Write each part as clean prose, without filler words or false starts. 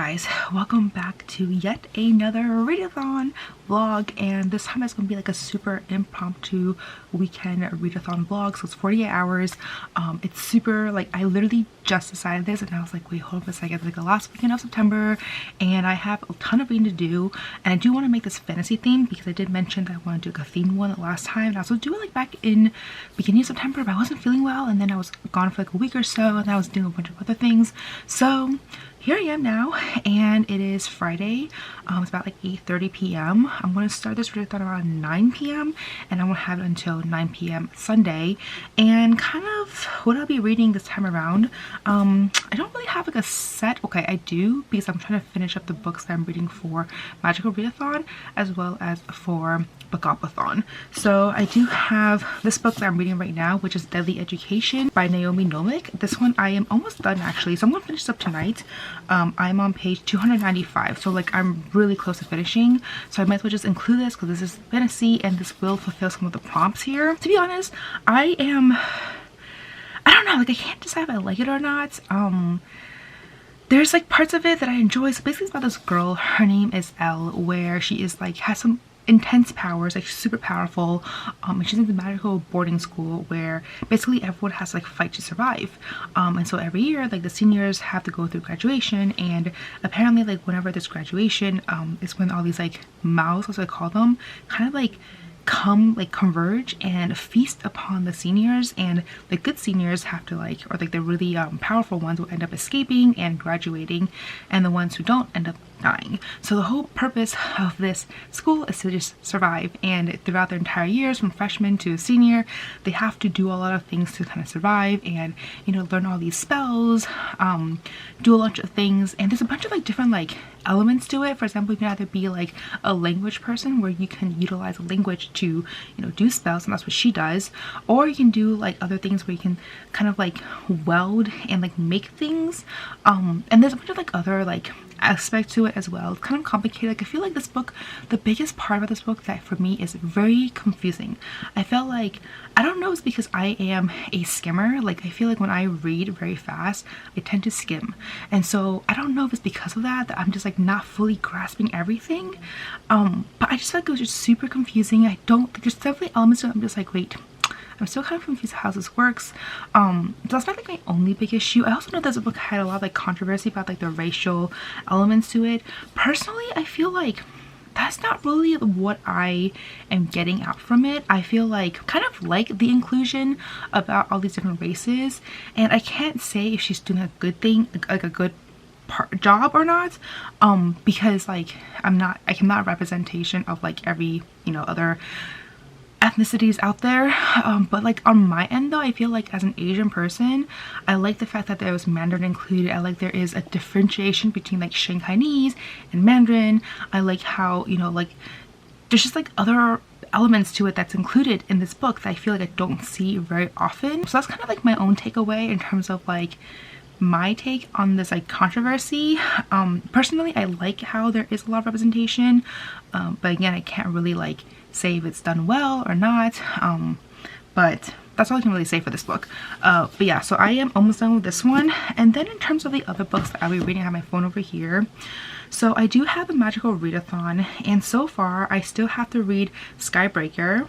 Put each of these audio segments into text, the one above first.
guys, welcome back to yet another readathon vlog, and this time it's gonna be like a super impromptu weekend readathon vlog. So it's 48 hours. It's super like I literally just decided this and I was like, wait, hold up a second. It's like the last weekend of September and I have a ton of reading to do, and I do want to make this fantasy theme because I did mention that I want to do like a themed one the last time, and I was do it like back in beginning of September, but I wasn't feeling well and then I was gone for like a week or so and I was doing a bunch of other things. So here I am now, and it is Friday. It's about like 8:30 p.m. I'm going to start this readathon around 9 p.m. and I'm going to have it until 9 p.m. Sunday. And kind of what I'll be reading this time around, I don't really have like a set. Okay, I do, because I'm trying to finish up the books that I'm reading for Magical Readathon as well as for Book-a-thon. So I do have this book that I'm reading right now, which is Deadly Education by Naomi Novik. This one I am almost done actually, so I'm gonna finish this up tonight. I'm on page 295, so like I'm really close to finishing, so I might as well just include this because this is fantasy and this will fulfill some of the prompts here. To be honest, I don't know, like I can't decide if I like it or not. There's like parts of it that I enjoy. So basically it's about this girl, her name is Elle, where she is like has some intense powers, like super powerful, and she's in the magical boarding school where basically everyone has to like fight to survive, and so every year like the seniors have to go through graduation, and apparently like whenever this graduation is when all these like mouths, as I call them, kind of like converge and feast upon the seniors, and the good seniors have to like, or like the really powerful ones will end up escaping and graduating, and the ones who don't end up dying. So the whole purpose of this school is to just survive, and throughout their entire years from freshman to senior they have to do a lot of things to kind of survive, and you know, learn all these spells, do a bunch of things, and there's a bunch of like different like elements to it. For example, you can either be like a language person where you can utilize language to, you know, do spells, and that's what she does, or you can do like other things where you can kind of like weld and like make things, and there's a bunch of like other like aspect to it as well. It's kind of complicated. Like I feel like this book, the biggest part about this book that for me is very confusing. I felt like, I don't know, it's because I am a skimmer. Like I feel like when I read very fast I tend to skim, and so I don't know if it's because of that I'm just like not fully grasping everything, but I just felt like it was just super confusing. I don't think there's definitely elements that I'm just like, wait, I'm still kind of confused how this works. So that's not like my only big issue. I also know this book had a lot of like controversy about like the racial elements to it. Personally, I feel like that's not really what I am getting out from it. I feel like kind of like the inclusion about all these different races, and I can't say if she's doing a good thing, like a good job or not, because like I'm not a representation of like every, you know, other ethnicities out there, but like on my end though, I feel like as an Asian person I like the fact that there was Mandarin included. I like there is a differentiation between like Shanghainese and Mandarin. I like how, you know, like there's just like other elements to it that's included in this book that I feel like I don't see very often. So that's kind of like my own takeaway in terms of like my take on this like controversy. Personally, I like how there is a lot of representation, but again, I can't really like say if it's done well or not, but that's all I can really say for this book. But yeah, so I am almost done with this one. And then in terms of the other books that I'll be reading, I have my phone over here. So I do have a Magical Readathon, and so far I still have to read Skybreaker.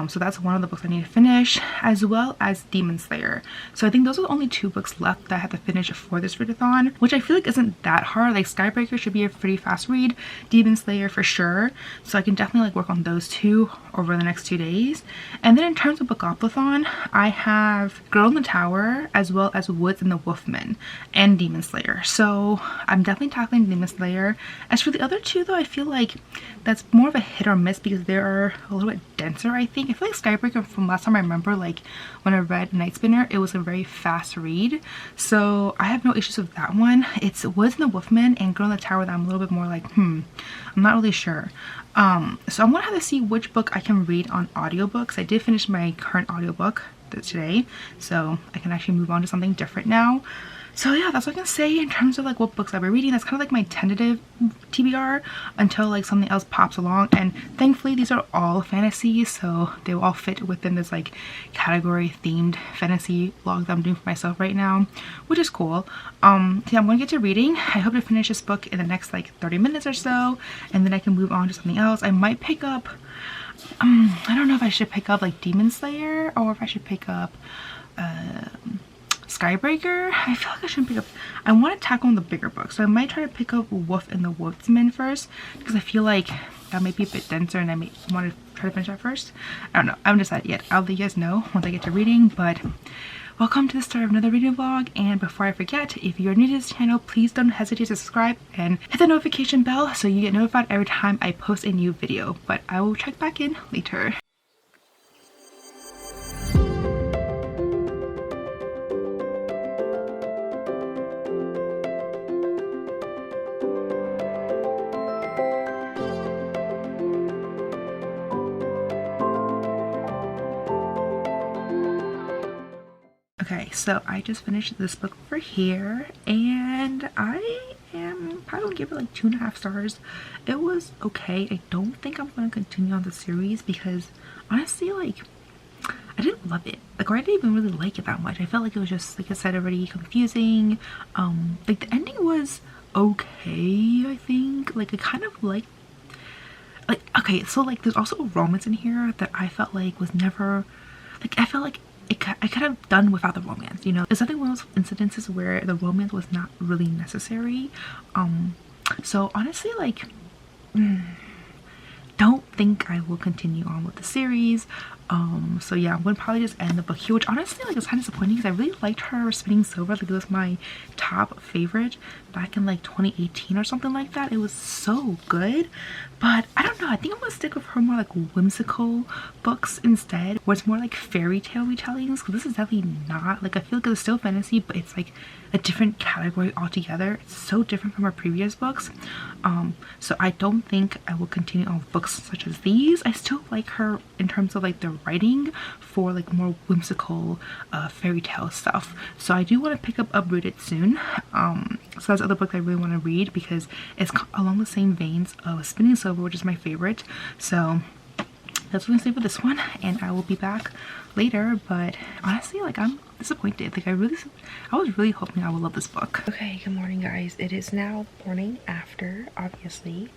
So that's one of the books I need to finish, as well as Demon Slayer. So I think those are the only two books left that I have to finish for this readathon, which I feel like isn't that hard. Like Skybreaker should be a pretty fast read, Demon Slayer for sure, so I can definitely like work on those two over the next 2 days. And then in terms of Book-a-thon, I have Girl in the Tower as well as Woods and the Wolfman and Demon Slayer, so I'm definitely tackling Demon Slayer. As for the other two though, I feel like that's more of a hit or miss because they are a little bit denser. I feel like Skybreaker, from last time I remember, like when I read Night Spinner, it was a very fast read, so I have no issues with that one. It's Woods and the Wolfman and Girl in the Tower that I'm a little bit more like, I'm not really sure. So I'm gonna have to see which book I can read on audiobooks. I did finish my current audiobook today, so I can actually move on to something different now. So yeah, that's what I can say in terms of like what books I've been reading. That's kind of like my tentative TBR until like something else pops along. And thankfully these are all fantasy, so they will all fit within this like category themed fantasy vlog that I'm doing for myself right now, which is cool. So yeah, I'm gonna get to reading. I hope to finish this book in the next like 30 minutes or so, and then I can move on to something else. I might pick up I don't know if I should pick up like Demon Slayer or if I should pick up Skybreaker. I feel like I shouldn't pick up. I want to tackle on the bigger book, so I might try to pick up Wolf and the Woodsman first because I feel like that might be a bit denser and I may want to try to finish that first. I don't know. I haven't decided yet. I'll let you guys know once I get to reading, but welcome to the start of another reading vlog. And before I forget, if you're new to this channel, please don't hesitate to subscribe and hit the notification bell so you get notified every time I post a new video. But I will check back in later. Okay, so I just finished this book over here and I am probably gonna give it like 2.5 stars. It was okay. I don't think I'm gonna continue on the series because honestly, like, I didn't love it. Like, or I didn't even really like it that much. I felt like it was just, like I said already, confusing. Like the ending was okay, I think. Like I kind of like okay, so like there's also a romance in here that I felt like was never, like I felt like I could have done without the romance, you know. It's definitely one of those incidences where the romance was not really necessary. So honestly, like, don't think I will continue on with the series. So yeah, I'm gonna probably just end the book here, which honestly, like, it's kind of disappointing because I really liked her Spinning Silver. Like, it was my top favorite back in like 2018 or something like that. It was so good, but I don't know, I think I'm gonna stick with her more like whimsical books instead, where it's more like fairy tale retellings, because this is definitely not, like, I feel like it's still fantasy, but it's like a different category altogether. It's so different from her previous books. So I don't think I will continue on with books such as these. I still like her in terms of like the writing for like more whimsical fairy tale stuff. So I do want to pick up Uprooted soon. So that's the other book I really want to read because it's along the same veins of Spinning Silver, which is my favorite. So that's what I'm gonna say for this one, and I will be back later. But honestly, like, I'm disappointed. Like, I was really hoping I would love this book. Okay, good morning guys. It is now morning after, obviously.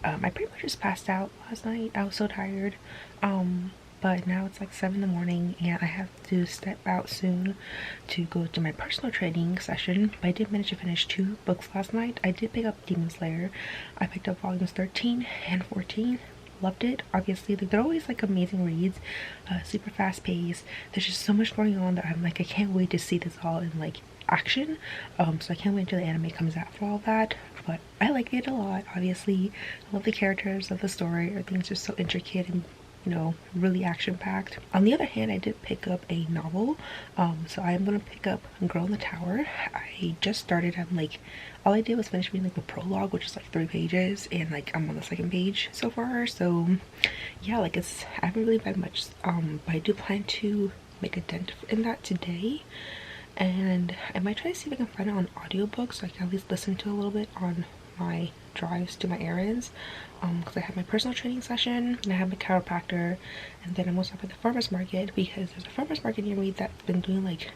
I pretty much just passed out last night. I was so tired. But now it's like 7 in the morning and I have to step out soon to go to my personal training session. But I did manage to finish 2 books last night. I did pick up Demon Slayer. I picked up volumes 13 and 14. Loved it. Obviously, like, they're always like amazing reads, super fast paced. There's just so much going on that I'm like, I can't wait to see this all in like action. So I can't wait until the anime comes out for all that. But I like it a lot. Obviously, I love the characters of the story. Everything's just so intricate and, you know, really action-packed. On the other hand, I did pick up a novel. So I am gonna pick up Girl in the Tower. I just started. I'm like, all I did was finish reading like the prologue, which is like 3 pages, and like I'm on the 2nd page so far. So yeah, like, I haven't really read much, but I do plan to make a dent in that today, and I might try to see if I can find it on audiobook so I can at least listen to a little bit on my drives to my errands, because I have my personal training session and I have my chiropractor, and then I'm also up at the farmers market because there's a farmers market near me that's been doing like,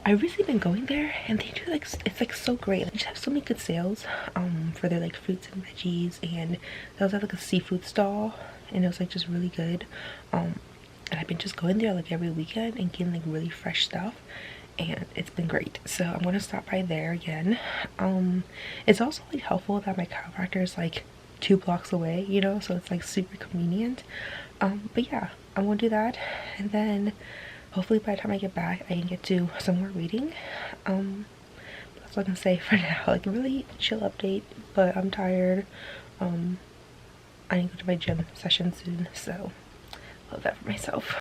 I've recently been going there and they do like, it's like so great. They just have so many good sales for their like fruits and veggies, and they also have like a seafood stall and it was like just really good. And I've been just going there like every weekend and getting like really fresh stuff, and it's been great. So I'm gonna stop by there again. It's also like helpful that my chiropractor is like 2 blocks away, you know, so it's like super convenient. But yeah, I'm gonna do that, and then hopefully by the time I get back I can get to some more reading. That's what I'm gonna say for now. Like, a really chill update, but I'm tired. I need to go to my gym session soon, so love that for myself.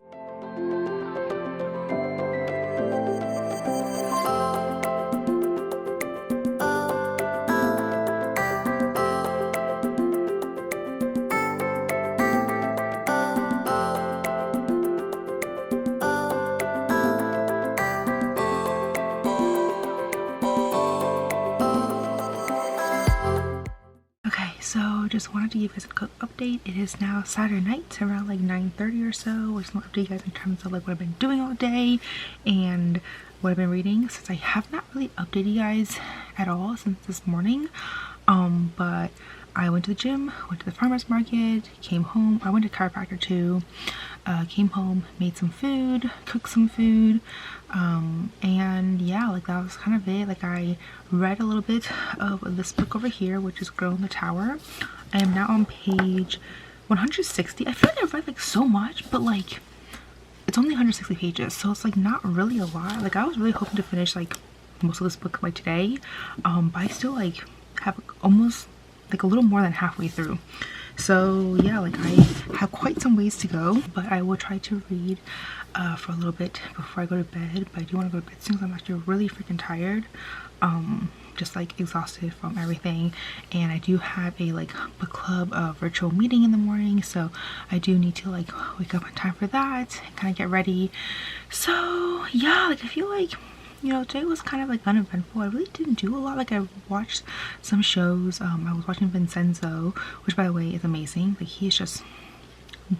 just wanted to give you guys a quick update. It is now Saturday night around like 9:30 or so. I just want to update you guys in terms of like what I've been doing all day and what I've been reading, since I have not really updated you guys at all since this morning. But I went to the gym, went to the farmer's market, came home. I went to chiropractor too. Came home, made some food, cooked some food, and yeah, like that was kind of it. Like I read a little bit of this book over here, which is Girl in the Tower. I am now on page 160. I feel like I've read like so much, but like it's only 160 pages, so it's like not really a lot. Like I was really hoping to finish like most of this book like today, but I still like have almost like a little more than halfway through. So yeah, like I have quite some ways to go, but I will try to read for a little bit before I go to bed. But I do want to go to bed soon because I'm actually really freaking tired, just like exhausted from everything. And I do have a like book club virtual meeting in the morning, so I do need to like wake up on time for that and kind of get ready. So yeah, like I feel like, you know, today was kind of like uneventful. I really didn't do a lot. Like I watched some shows. I was watching Vincenzo, which by the way is amazing. Like he is just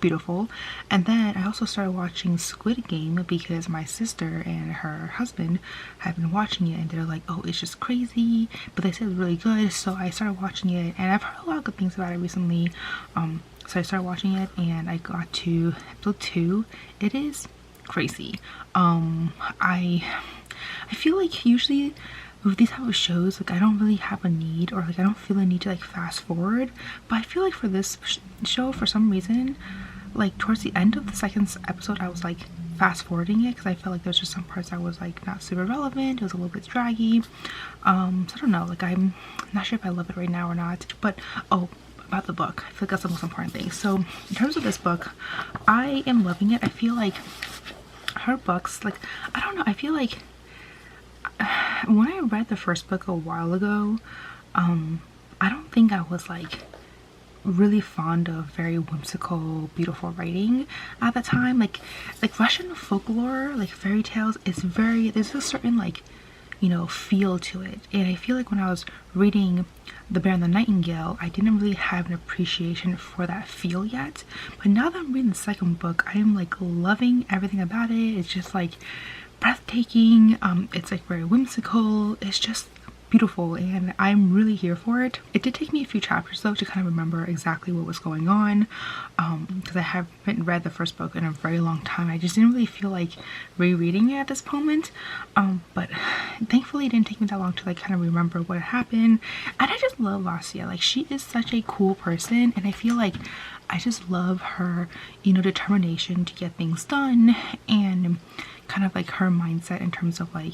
beautiful. And then I also started watching Squid Game because my sister and her husband have been watching it and they're like, oh, it's just crazy, but they said it's really good. So I started watching it and I've heard a lot of good things about it recently. So I started watching it and I got to episode 2. It is crazy. I feel like usually with these type of shows, like I don't really have a need, or like I don't feel a need to like fast forward, but I feel like for this show, for some reason, like towards the end of the second episode I was like fast forwarding it because I felt like there's just some parts that was like not super relevant. It was a little bit draggy. So I don't know, like I'm not sure if I love it right now or not. But oh, about the book, I feel like that's the most important thing. So in terms of this book, I am loving it. I feel like her books, like I don't know, I feel like when I read the first book a while ago, I don't think I was like really fond of very whimsical, beautiful writing at the time. Like Russian folklore, like fairy tales, is very, there's a certain like, you know, feel to it. And I feel like when I was reading The Bear and the Nightingale, I didn't really have an appreciation for that feel yet. But now that I'm reading the second book, I am like loving everything about it. It's just like breathtaking. It's like very whimsical. It's just beautiful and I'm really here for it. It did take me a few chapters though to kind of remember exactly what was going on, because I haven't read the first book in a very long time. I just didn't really feel like rereading it at this moment, but thankfully it didn't take me that long to like kind of remember what happened. And I just love Vasya. Like she is such a cool person and I feel like I just love her, you know, determination to get things done and kind of like her mindset in terms of like,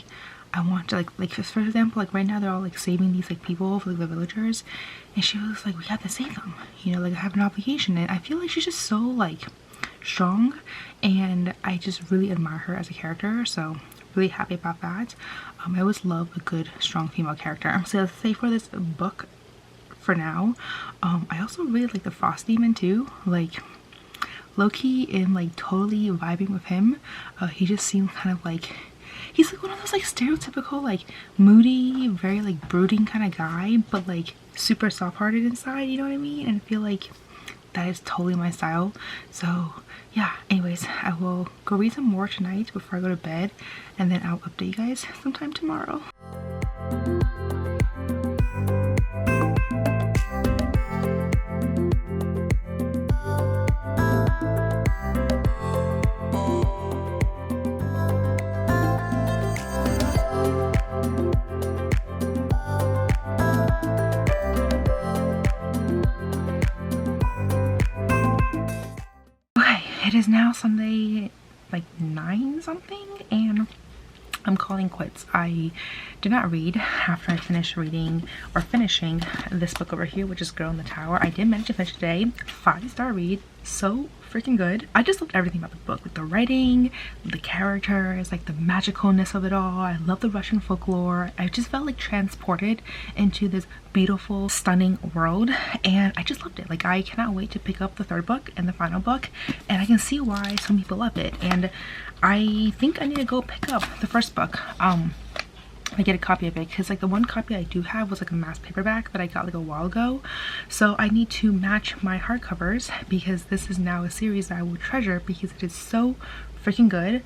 I want to like for example, like right now they're all like saving these like people for like the villagers, and she was like, we have to save them, you know, like I have an obligation. And I feel like she's just so like strong and I just really admire her as a character, so really happy about that. I always love a good strong female character. So let's say for this book for now, I also really like the Frost Demon too. Like low-key and like totally vibing with him. He just seems kind of like, he's like one of those like stereotypical like moody, very like brooding kind of guy, but like super soft-hearted inside, you know what I mean? And I feel like that is totally my style. So yeah, anyways, I will go read some more tonight before I go to bed, and then I'll update you guys sometime tomorrow. It is now Sunday, like 9 something, and I'm calling quits. I did not read after I finished reading or finishing this book over here, which is Girl in the Tower. I did manage to finish today. 5-star read. So freaking good. I just loved everything about the book, like the writing, the characters, like the magicalness of it all. I love the Russian folklore. I just felt like transported into this beautiful, stunning world, and I just loved it. Like I cannot wait to pick up the third book and the final book, and I can see why some people love it. And I think I need to go pick up the first book I get a copy of it, because like the one copy I do have was like a mass paperback that I got like a while ago. So I need to match my hardcovers, because this is now a series that I will treasure because it is so freaking good.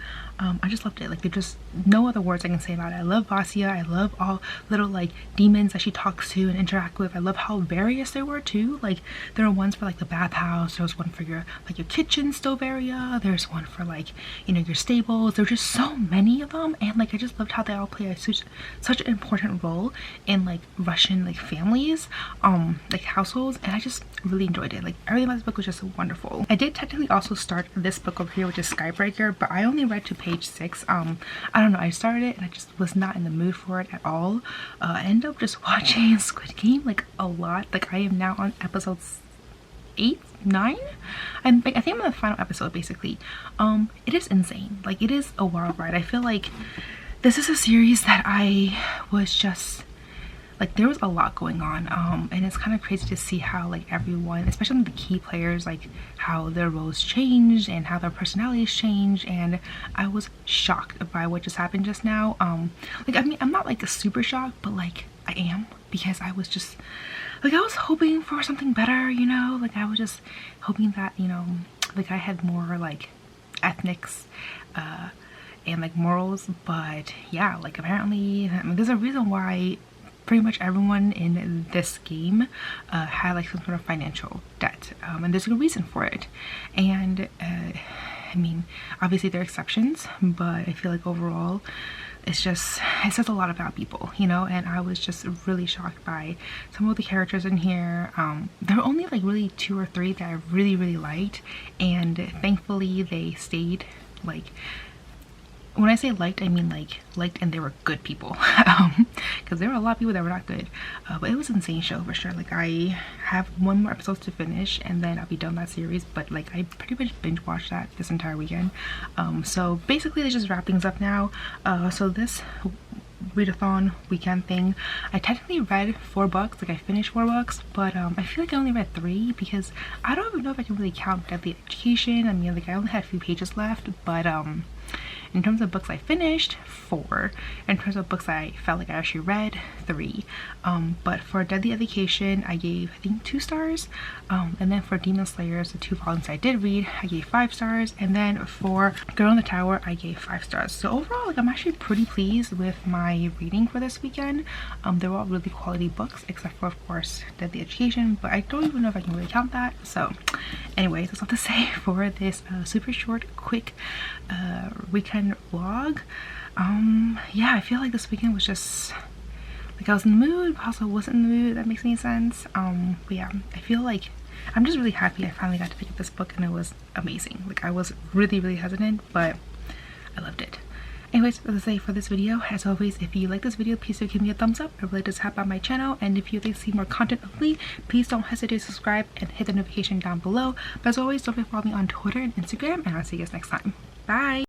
I just loved it. Like, there's just no other words I can say about it. I love Vasya. I love all little like demons that she talks to and interact with. I love how various they were too. Like, there are ones for like the bathhouse, there was one for your like your kitchen stove area, there's one for like, you know, your stables. There were just so many of them, and like I just loved how they all play such an important role in like Russian like families, like households, and I just really enjoyed it. Like, everything about this book was just wonderful. I did technically also start this book over here, which is Skybreaker, but I only read to page 6. I don't know, I started it and I just was not in the mood for it at all. I ended up just watching Squid Game like a lot. Like, I am now on episodes 8, 9. I think I'm on the final episode basically. It is insane. Like, it is a wild ride. I feel like this is a series that I was just like, there was a lot going on, and it's kind of crazy to see how like everyone, especially the key players, like how their roles changed and how their personalities changed, and I was shocked by what just happened just now. Like, I mean, I'm not like super shocked, but like I am, because I was just like, I was hoping for something better, you know. Like, I was just hoping that, you know, like I had more like ethnics and like morals, but yeah, like apparently, I mean, there's a reason why pretty much everyone in this game had like some sort of financial debt, and there's a reason for it. And I mean, obviously there are exceptions, but I feel like overall it's just, it says a lot about people, you know. And I was just really shocked by some of the characters in here. There were only like really 2 or 3 that I really liked, and thankfully they stayed. Like, when I say liked, I mean like liked and they were good people, because there were a lot of people that were not good, but it was an insane show for sure. Like, I have 1 more episode to finish and then I'll be done that series, but like I pretty much binge watched that this entire weekend. So basically let's just wrap things up now. So this readathon weekend thing, I technically read 4 books. Like, I finished 4 books, but I feel like I only read 3, because I don't even know if I can really count Deadly Education. I mean, like, I only had a few pages left, but in terms of books I finished, 4. In terms of books I felt like I actually read, 3. But for Deadly Education, I gave, I think, 2 stars. And then for Demon Slayers, the 2 volumes I did read, I gave 5 stars. And then for Girl in the Tower, I gave 5 stars. So overall, like, I'm actually pretty pleased with my reading for this weekend. They were all really quality books, except for, of course, Deadly Education, but I don't even know if I can really count that. So anyways, that's all to say for this super short, quick weekend vlog. Yeah, I feel like this weekend was just like, I was in the mood but also wasn't in the mood, if that makes any sense. But yeah, I feel like I'm just really happy I finally got to pick up this book, and it was amazing. Like, I was really hesitant, but I loved it. Anyways, as I say for this video, as always, if you like this video, please do give me a thumbs up. I really just help out my channel, and if you'd like to see more content of me, please don't hesitate to subscribe and hit the notification down below. But as always, don't forget to follow me on Twitter and Instagram, and I'll see you guys next time. Bye!